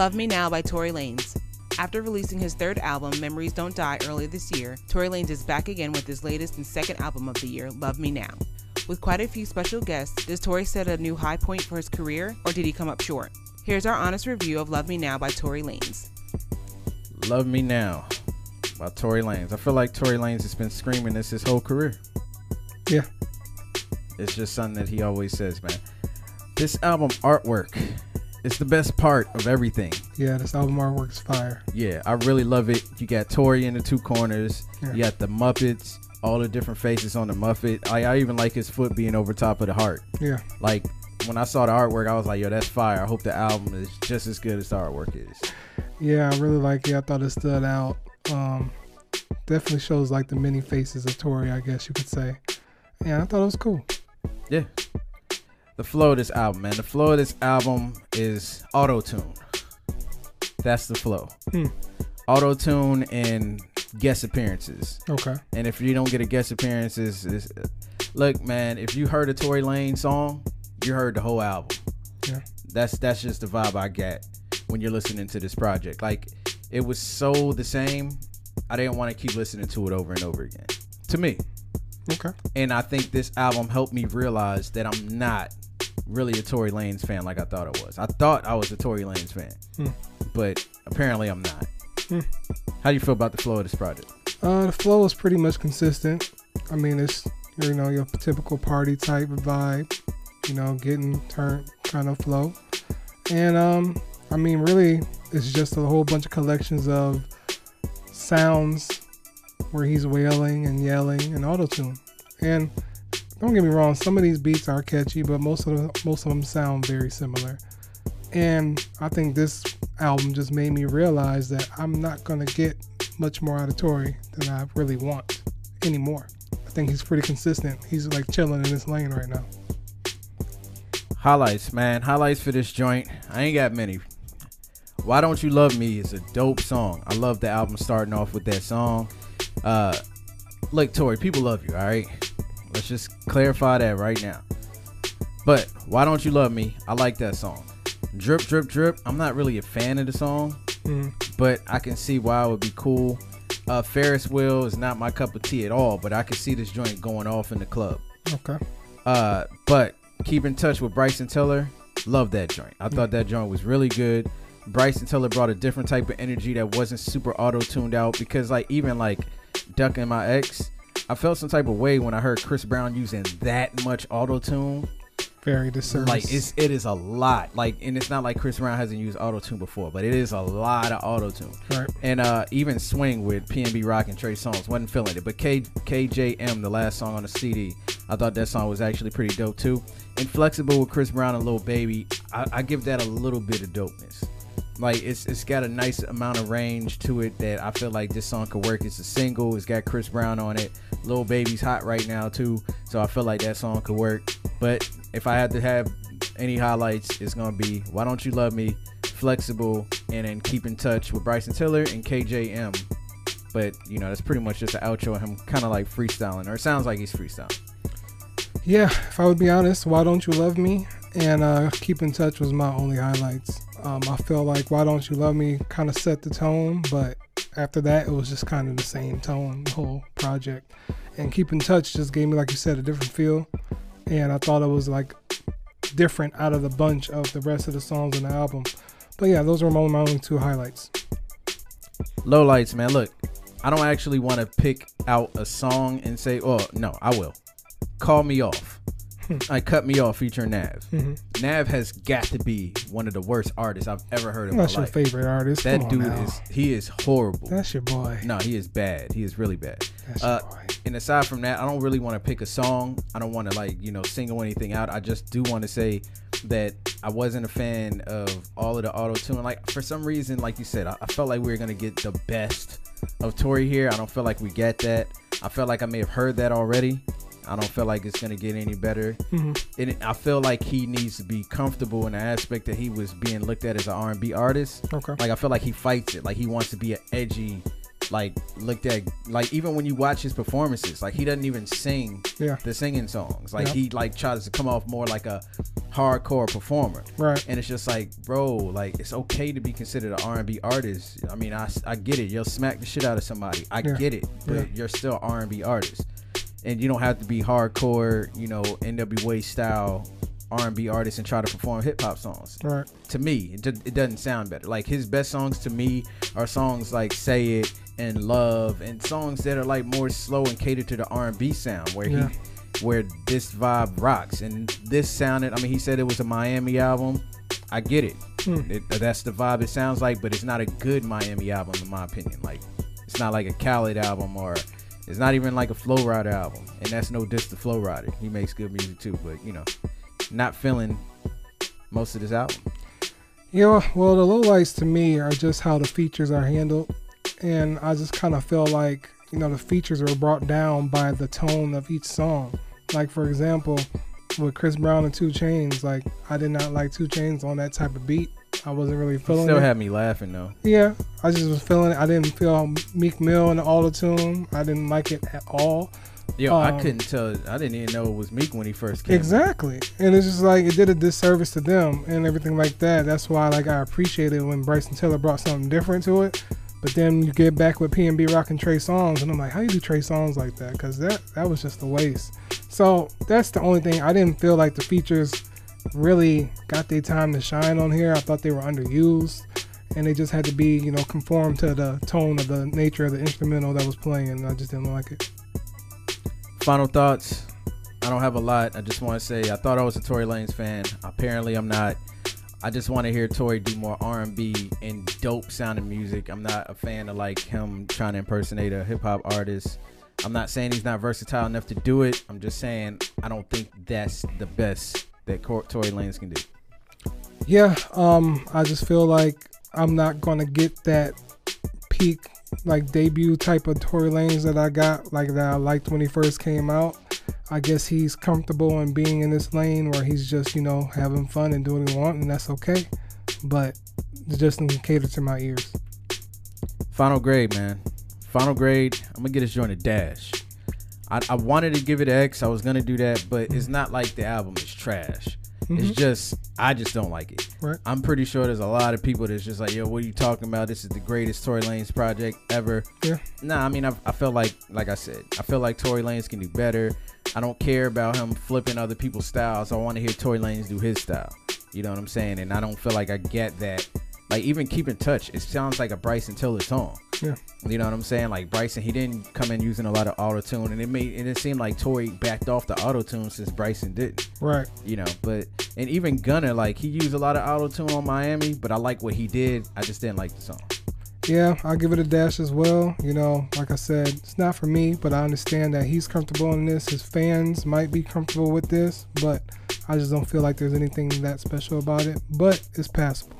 Love Me Now by Tory Lanez. After releasing his third album, Memories Don't Die, earlier this year, Tory Lanez is back again with his latest and second album of the year, Love Me Now. With quite a few special guests, does Tory set a new high point for his career, or did he come up short? Here's our honest review of Love Me Now by Tory Lanez. Love Me Now by Tory Lanez. I feel like Tory Lanez has been screaming this his whole career. Yeah. It's just something that he always says, man. This album artwork is the best part of everything. Yeah, this album artwork is fire. Yeah, I really love it. You got Tory in the two corners. Yeah. You got the Muppets, all the different faces on the Muppet. I even like his foot being over top of the heart. Yeah. Like, when I saw the artwork, I was like, yo, that's fire. I hope the album is just as good as the artwork is. Yeah, I really like it. I thought it stood out. Definitely shows like the many faces of Tory, I guess you could say. Yeah, I thought it was cool. Yeah. The flow of this album, man. The flow of this album is auto-tune. That's the flow. Auto-tune and guest appearances. Okay. And if you don't get a guest appearances, look, man, if you heard a Tory Lanez song, you heard the whole album. Yeah. That's just the vibe I get when you're listening to this project. Like, it was so the same, I didn't want to keep listening to it over and over again. To me. Okay. And I think this album helped me realize that I'm not really a Tory Lanez fan like I thought I was. I thought I was a Tory Lanez fan, but apparently I'm not. How do you feel about the flow of this project? The flow is pretty much consistent. I mean, it's, you know, your typical party type of vibe, you know, getting turned kind of flow. And I mean, really, it's just a whole bunch of collections of sounds where he's wailing and yelling and auto-tune. And don't get me wrong, some of these beats are catchy, but most of them sound very similar. And I think this album just made me realize that I'm not gonna get much more out of Tory than I really want anymore. I think he's pretty consistent. He's like chilling in his lane right now. Highlights, man. Highlights for this joint. I ain't got many. Why Don't You Love Me is a dope song. I love the album starting off with that song. Look, Tory, people love you, all right? Let's just clarify that right now. But Why Don't You Love Me, I like that song. Drip, Drip, Drip, I'm not really a fan of the song, but I can see why it would be cool. Ferris Wheel is not my cup of tea at all, but I can see this joint going off in the club. Okay. But Keep in Touch with Bryson Tiller, love that joint. I thought that joint was really good. Bryson Tiller brought a different type of energy that wasn't super auto-tuned out, because like even like Ducking My Ex, I felt some type of way when I heard Chris Brown using that much auto-tune. Very disservice. Like it is a lot. Like, and it's not like Chris Brown hasn't used auto-tune before, but it is a lot of auto-tune. Right. And even Swing with PNB Rock and Trey Songz wasn't feeling it. But KJM, the last song on the CD, I thought that song was actually pretty dope too. And Flexible with Chris Brown and Lil Baby, I give that a little bit of dopeness. Like it's got a nice amount of range to it that I feel like this song could work. It's a single. It's got Chris Brown on it. Lil Baby's hot right now too, so I feel like that song could work. But if I had to have any highlights, it's gonna be Why Don't You Love Me, Flexible, and then Keep in Touch with Bryson Tiller and KJM. But you know, that's pretty much just an outro of him kind of like freestyling, or it sounds like he's freestyling. Yeah, if I would be honest, Why Don't You Love Me and Keep in Touch was my only highlights. I feel like Why Don't You Love Me kind of set the tone, but after that it was just kind of the same tone, the whole project. And Keep in Touch just gave me, like you said, a different feel, and I thought it was like different out of the bunch of the rest of the songs in the album. But yeah, those were my only two highlights. Lowlights, man. Look, I don't actually want to pick out a song and say, oh no, I will. Call Me Off. Cut Me Off featuring Nav. Nav has got to be one of the worst artists I've ever heard in my life. That's your favorite artist. That dude is horrible. That's your boy. No, he is bad. He is really bad. That's your boy. And aside from that, I don't really want to pick a song. I don't want to like, you know, single anything out. I just do want to say that I wasn't a fan of all of the auto-tune. Like, for some reason, like you said, I felt like we were going to get the best of Tory here. I don't feel like we get that. I felt like I may have heard that already. I don't feel like it's going to get any better. And I feel like he needs to be comfortable in the aspect that he was being looked at as an R&B artist. Okay. Like, I feel like he fights it. Like, he wants to be an edgy like looked at, like even when you watch his performances, like he doesn't even sing the singing songs. Like he like tries to come off more like a hardcore performer. Right. And it's just like, bro, like it's okay to be considered an R&B artist. I mean, I get it. You'll smack the shit out of somebody. I get it. But you're still an R&B artist. And you don't have to be hardcore, you know, NWA style R&B artist and try to perform hip hop songs. Right. To me, it doesn't sound better. Like his best songs to me are songs like "Say It" and "Love" and songs that are like more slow and catered to the R&B sound, where this vibe rocks. And this sounded, I mean, he said it was a Miami album. I get it. That's the vibe it sounds like, but it's not a good Miami album in my opinion. Like it's not like a Khaled album, or it's not even like a Flo Rida album. And that's no diss to Flo Rida. He makes good music too, but you know, not feeling most of this album. Yeah, well, the lowlights to me are just how the features are handled, and I just kind of feel like, you know, the features were brought down by the tone of each song. Like for example, with Chris Brown and 2 Chainz, like I did not like 2 Chainz on that type of beat. I wasn't really feeling it. Still had me laughing though. Yeah, I just was feeling it. I didn't feel Meek Mill and the auto-tune. I didn't like it at all. Yo, I couldn't tell. I didn't even know it was Meek when he first came. Exactly. And it's just like it did a disservice to them and everything like that. That's why like I appreciated when Bryson Tiller brought something different to it. But then you get back with PNB Rock and Trey Songz, and I'm like, how you do Trey Songz like that? Because that was just a waste. So that's the only thing. I didn't feel like the features really got their time to shine on here. I thought they were underused, and they just had to be, you know, conform to the tone of the nature of the instrumental that was playing, and I just didn't like it. Final thoughts. I don't have a lot. I just want to say I thought I was a Tory Lanez fan. Apparently I'm not. I just want to hear Tory do more R&B and dope sounding music. I'm not a fan of like him trying to impersonate a hip hop artist. I'm not saying he's not versatile enough to do it. I'm just saying I don't think that's the best that Tory Lanez can do. Yeah, I just feel like I'm not gonna get that peak like debut type of Tory Lanez that I got, like that I liked when he first came out. I guess he's comfortable in being in this lane where he's just, you know, having fun and doing what he wants, and that's okay. But it just doesn't cater to my ears. Final grade, man. Final grade. I'm gonna get his joint a dash. I wanted to give it an X. I was gonna do that, but it's not like the album is trash. It's just, I just don't like it. Right. I'm pretty sure there's a lot of people that's just like, yo, what are you talking about? This is the greatest Tory Lanez project ever. Yeah. Nah, I mean, I feel like I said, I feel like Tory Lanez can do better. I don't care about him flipping other people's styles. I want to hear Tory Lanez do his style. You know what I'm saying? And I don't feel like I get that. Like, even Keep in Touch, it sounds like a Bryson Tiller song. Yeah. You know what I'm saying? Like, Bryson, he didn't come in using a lot of auto-tune, and it seemed like Tory backed off the auto-tune since Bryson didn't. Right. You know, but, and even Gunna, like, he used a lot of auto-tune on Miami, but I like what he did. I just didn't like the song. Yeah, I'll give it a dash as well. You know, like I said, it's not for me, but I understand that he's comfortable in this. His fans might be comfortable with this, but I just don't feel like there's anything that special about it. But it's passable.